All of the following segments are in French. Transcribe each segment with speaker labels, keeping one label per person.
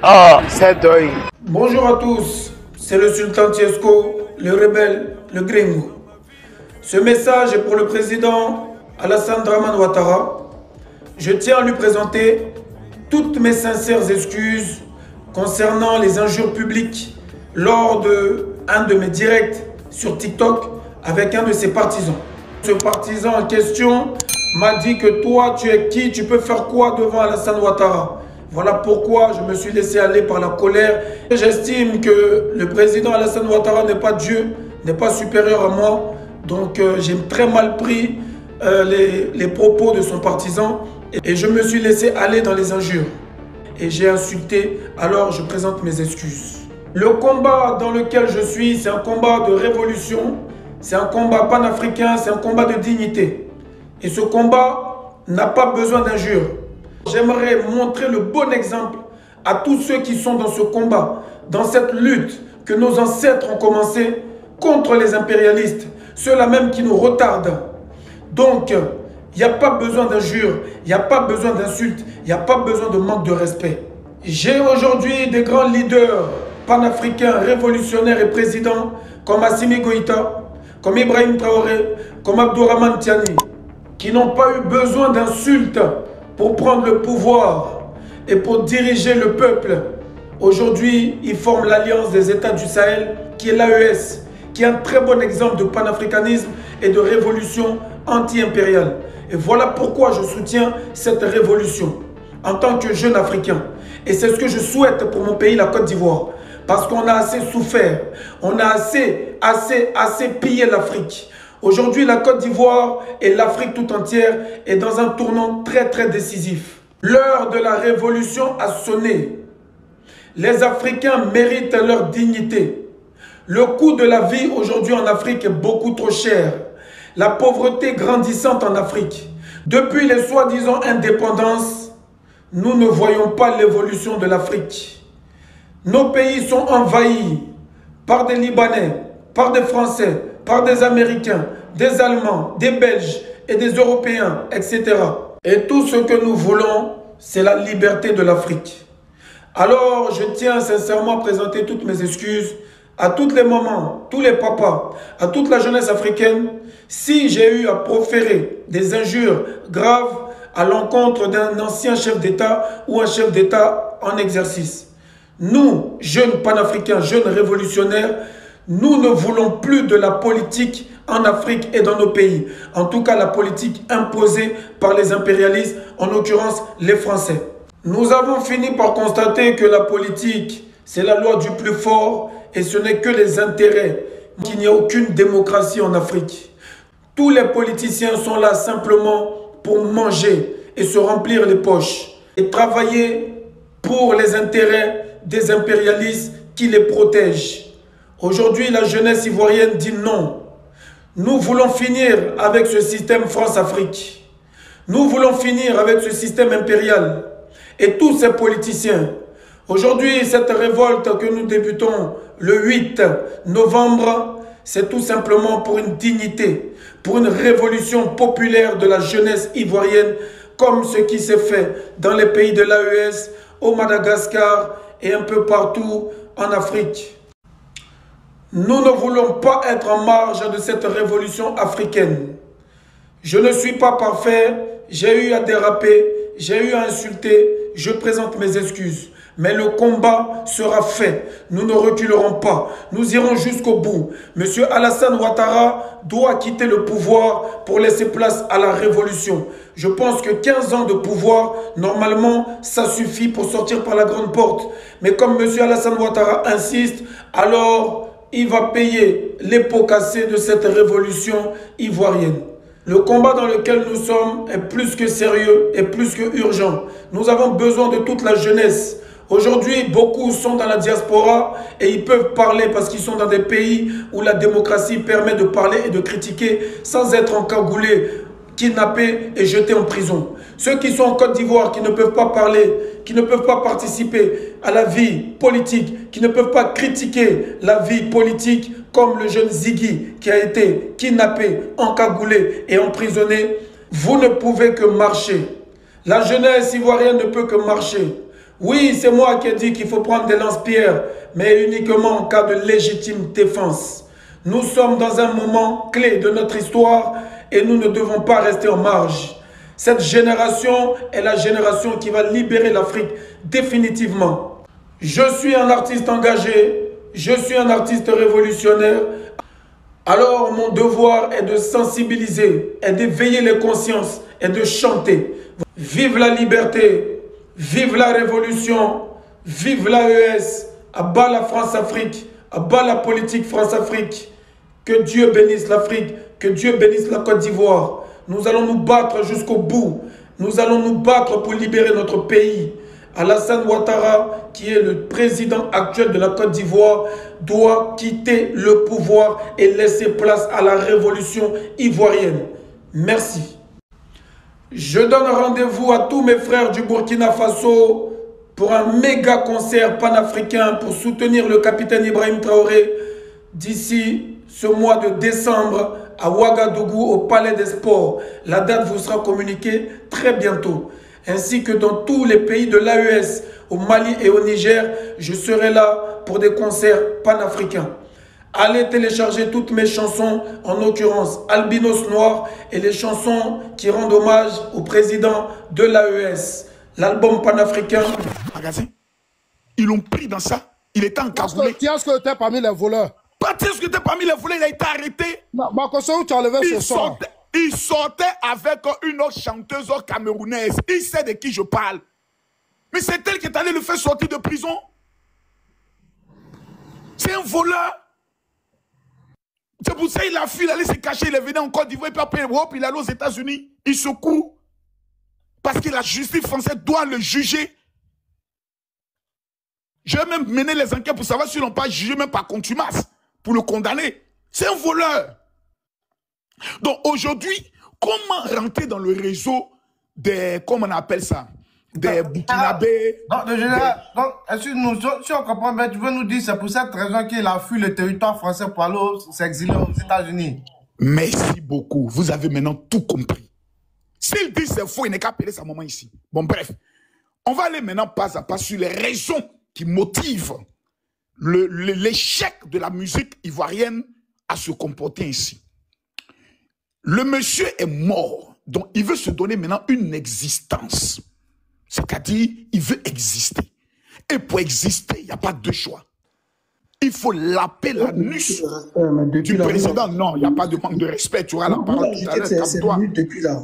Speaker 1: Ah, c'est deuil.
Speaker 2: Bonjour à tous, c'est le sultan Tiesco, le rebelle, le gringo. Ce message est pour le président Alassane Dramane Ouattara. Je tiens à lui présenter toutes mes sincères excuses concernant les injures publiques lors d'un de mes directs sur TikTok avec un de ses partisans. Ce partisan en question m'a dit que toi, tu es qui? Tu peux faire quoi devant Alassane Ouattara? Voilà pourquoi je me suis laissé aller par la colère. J'estime que le président Alassane Ouattara n'est pas Dieu, n'est pas supérieur à moi. Donc j'ai très mal pris les propos de son partisan et je me suis laissé aller dans les injures. Et j'ai insulté, alors je présente mes excuses. Le combat dans lequel je suis, c'est un combat de révolution, c'est un combat panafricain, c'est un combat de dignité. Et ce combat n'a pas besoin d'injures. J'aimerais montrer le bon exemple à tous ceux qui sont dans ce combat, dans cette lutte que nos ancêtres ont commencé contre les impérialistes, ceux-là même qui nous retardent. Donc, il n'y a pas besoin d'injures, il n'y a pas besoin d'insultes, il n'y a pas besoin de manque de respect. J'ai aujourd'hui des grands leaders panafricains, révolutionnaires et présidents comme Assimi Goïta, comme Ibrahim Traoré, comme Abdourahmane Tiani, qui n'ont pas eu besoin d'insultes pour prendre le pouvoir et pour diriger le peuple. Aujourd'hui, ils forment l'Alliance des États du Sahel, qui est l'AES, qui est un très bon exemple de panafricanisme et de révolution anti-impériale. Et voilà pourquoi je soutiens cette révolution en tant que jeune Africain. Et c'est ce que je souhaite pour mon pays, la Côte d'Ivoire. Parce qu'on a assez souffert, on a assez pillé l'Afrique. Aujourd'hui, la Côte d'Ivoire et l'Afrique tout entière est dans un tournant très décisif. L'heure de la révolution a sonné. Les Africains méritent leur dignité. Le coût de la vie aujourd'hui en Afrique est beaucoup trop cher. La pauvreté grandissante en Afrique. Depuis les soi-disant indépendances, nous ne voyons pas l'évolution de l'Afrique. Nos pays sont envahis par des Libanais, par des Français, par des Américains, des Allemands, des Belges et des Européens, etc. Et tout ce que nous voulons, c'est la liberté de l'Afrique. Alors, je tiens sincèrement à présenter toutes mes excuses à toutes les mamans, tous les papas, à toute la jeunesse africaine, si j'ai eu à proférer des injures graves à l'encontre d'un ancien chef d'État ou un chef d'État en exercice. Nous, jeunes panafricains, jeunes révolutionnaires, nous ne voulons plus de la politique en Afrique et dans nos pays. En tout cas, la politique imposée par les impérialistes, en l'occurrence les Français. Nous avons fini par constater que la politique, c'est la loi du plus fort et ce n'est que les intérêts. Il n'y a aucune démocratie en Afrique. Tous les politiciens sont là simplement pour manger et se remplir les poches et travailler pour les intérêts des impérialistes qui les protègent. Aujourd'hui, la jeunesse ivoirienne dit non. Nous voulons finir avec ce système France-Afrique. Nous voulons finir avec ce système impérial et tous ces politiciens. Aujourd'hui, cette révolte que nous débutons le 8 novembre, c'est tout simplement pour une dignité, pour une révolution populaire de la jeunesse ivoirienne, comme ce qui s'est fait dans les pays de l'AES, au Madagascar et un peu partout en Afrique. Nous ne voulons pas être en marge de cette révolution africaine. Je ne suis pas parfait, j'ai eu à déraper, j'ai eu à insulter, je présente mes excuses. Mais le combat sera fait. Nous ne reculerons pas. Nous irons jusqu'au bout. Monsieur Alassane Ouattara doit quitter le pouvoir pour laisser place à la révolution. Je pense que 15 ans de pouvoir, normalement, ça suffit pour sortir par la grande porte. Mais comme monsieur Alassane Ouattara insiste, alors il va payer les pots cassés de cette révolution ivoirienne. Le combat dans lequel nous sommes est plus que sérieux et plus que urgent. Nous avons besoin de toute la jeunesse. Aujourd'hui, beaucoup sont dans la diaspora et ils peuvent parler parce qu'ils sont dans des pays où la démocratie permet de parler et de critiquer sans être encagoulés, kidnappés et jetés en prison. Ceux qui sont en Côte d'Ivoire, qui ne peuvent pas parler, qui ne peuvent pas participer à la vie politique, qui ne peuvent pas critiquer la vie politique, comme le jeune Ziggy qui a été kidnappé, encagoulé et emprisonné, vous ne pouvez que marcher. La jeunesse ivoirienne ne peut que marcher. Oui, c'est moi qui ai dit qu'il faut prendre des lance-pierres, mais uniquement en cas de légitime défense. Nous sommes dans un moment clé de notre histoire et nous ne devons pas rester en marge. Cette génération est la génération qui va libérer l'Afrique définitivement. Je suis un artiste engagé, je suis un artiste révolutionnaire. Alors mon devoir est de sensibiliser, et d'éveiller les consciences et de chanter. Vive la liberté, vive la révolution, vive l'AES, à bas la France-Afrique, à bas la politique France-Afrique. Que Dieu bénisse l'Afrique, que Dieu bénisse la Côte d'Ivoire. Nous allons nous battre jusqu'au bout. Nous allons nous battre pour libérer notre pays. Alassane Ouattara, qui est le président actuel de la Côte d'Ivoire, doit quitter le pouvoir et laisser place à la révolution ivoirienne. Merci. Je donne rendez-vous à tous mes frères du Burkina Faso pour un méga concert panafricain pour soutenir le capitaine Ibrahim Traoré d'ici ce mois de décembre à Ouagadougou au Palais des Sports. La date vous sera communiquée très bientôt. Ainsi que dans tous les pays de l'AES, au Mali et au Niger, je serai là pour des concerts panafricains. Allez télécharger toutes mes chansons, en l'occurrence Albinos Noir et les chansons qui rendent hommage au président de l'AES. L'album panafricain.
Speaker 1: Magasin, ils l'ont pris dans ça. Il était encagoulé.
Speaker 3: Est-ce que tu es parmi les voleurs?
Speaker 1: Pas est-ce que tu es parmi les voleurs, il a été arrêté.
Speaker 3: Non, où tu as enlevé ce soir?
Speaker 1: Il sortait avec une autre chanteuse camerounaise. Il sait de qui je parle. Mais c'est elle qui est allée le faire sortir de prison. C'est un voleur. C'est pour ça qu'il a fui, il allait se cacher, il est venu en Côte d'Ivoire, puis après, hop, il est allé aux États-Unis. Il se court. Parce que la justice française doit le juger. Je vais même mener les enquêtes pour savoir s'ils n'ont pas jugé, même par contumace, pour le condamner. C'est un voleur. Donc aujourd'hui, comment rentrer dans le réseau des, comment on appelle ça, des Burkinabés?
Speaker 4: Donc, le général, si on comprend bien, tu veux nous dire c'est pour cette raison qu'il a fui le territoire français pour aller s'exiler aux États-Unis.
Speaker 1: Merci beaucoup. Vous avez maintenant tout compris. S'il dit c'est faux, il n'est qu'à appeler sa maman ici. Bon, bref. On va aller maintenant pas à pas sur les raisons qui motivent l'échec de la musique ivoirienne à se comporter ainsi. Le monsieur est mort, donc il veut se donner maintenant une existence. C'est-à-dire, il veut exister. Et pour exister, il n'y a pas deux choix. Il faut laper l'anus du président. Non, il n'y a pas de manque de respect. Tu auras la parole tout à l'heure.
Speaker 2: C'est depuis là.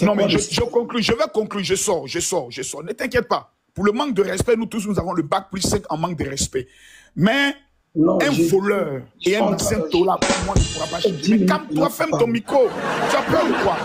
Speaker 1: Non, mais je conclue, je vais conclure, je sors. Ne t'inquiète pas. Pour le manque de respect, nous tous, nous avons le bac plus 5 en manque de respect. Mais non, un voleur et un ancien tola, pour moi, ne pourra pas chuter. Mais calme-toi, ferme ton micro. Tu as peur ou quoi?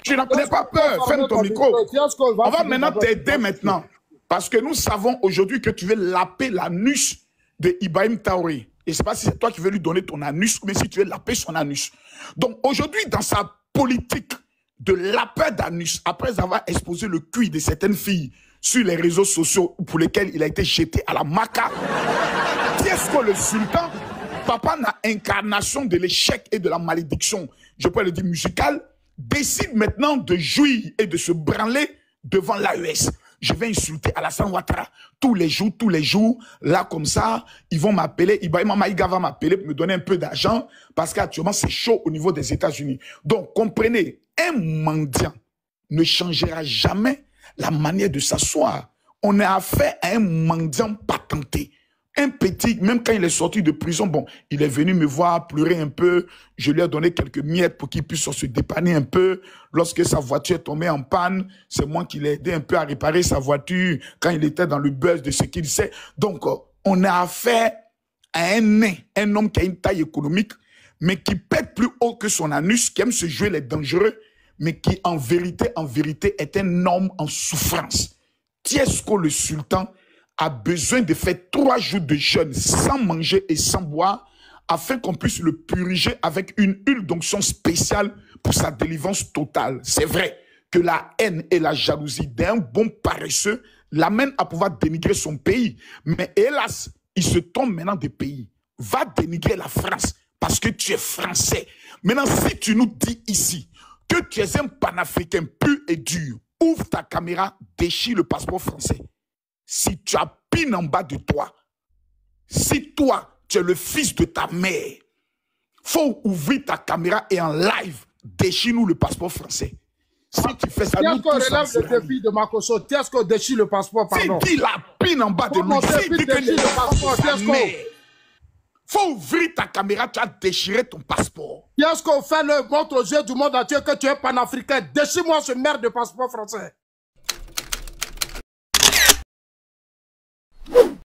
Speaker 1: Tu n'en connais pas peur, ferme ton micro. On va maintenant t'aider maintenant. Parce que nous savons aujourd'hui que tu veux laper l'anus de Ibrahim Traoré. Et je ne sais pas si c'est toi qui veux lui donner ton anus, mais si tu veux laper son anus. Donc aujourd'hui, dans sa politique de lapin d'anus, après avoir exposé le cul de certaines filles sur les réseaux sociaux pour lesquels il a été jeté à la maca, Tiesco le sultan, papa n'a incarnation de l'échec et de la malédiction, je peux le dire musical, décide maintenant de jouir et de se branler devant l'AES. Je vais insulter Alassane Ouattara tous les jours, là comme ça, ils vont m'appeler, Ibrahim Maïga va m'appeler pour me donner un peu d'argent, parce qu'actuellement c'est chaud au niveau des États-Unis. Donc comprenez, un mendiant ne changera jamais la manière de s'asseoir. On a affaire à un mendiant patenté. Un petit, même quand il est sorti de prison, bon, il est venu me voir pleurer un peu. Je lui ai donné quelques miettes pour qu'il puisse se dépanner un peu. Lorsque sa voiture est tombée en panne, c'est moi qui l'ai aidé un peu à réparer sa voiture quand il était dans le buzz de ce qu'il sait. Donc, on a affaire à un nain, un homme qui a une taille économique, mais qui pète plus haut que son anus, qui aime se jouer les dangereux, mais qui en vérité, est un homme en souffrance. Tiesco le sultan a besoin de faire 3 jours de jeûne sans manger et sans boire afin qu'on puisse le puriger avec une huile d'onction spéciale pour sa délivrance totale. C'est vrai que la haine et la jalousie d'un bon paresseux l'amènent à pouvoir dénigrer son pays. Mais hélas, il se tombe maintenant des pays. Va dénigrer la France parce que tu es français. Maintenant, si tu nous dis ici que tu es un panafricain pur et dur, Ouvre ta caméra, déchire le passeport français. Si tu as pine en bas de toi, si toi, tu es le fils de ta mère, faut ouvrir ta caméra et en live, déchire-nous le passeport français. Si tu fais ça, nous tous
Speaker 3: relève le défi de Makosso. Tiesco déchire le passeport, pardon.
Speaker 1: Si dit la pine en bas de lui, si dit que
Speaker 3: déchire le passeport, Tiesco.
Speaker 1: Faut ouvrir ta caméra, tu as déchiré ton passeport.
Speaker 3: Tiesco, fais-le, montre aux yeux du monde entier que tu es panafricain. Déchire-moi ce merde de passeport français.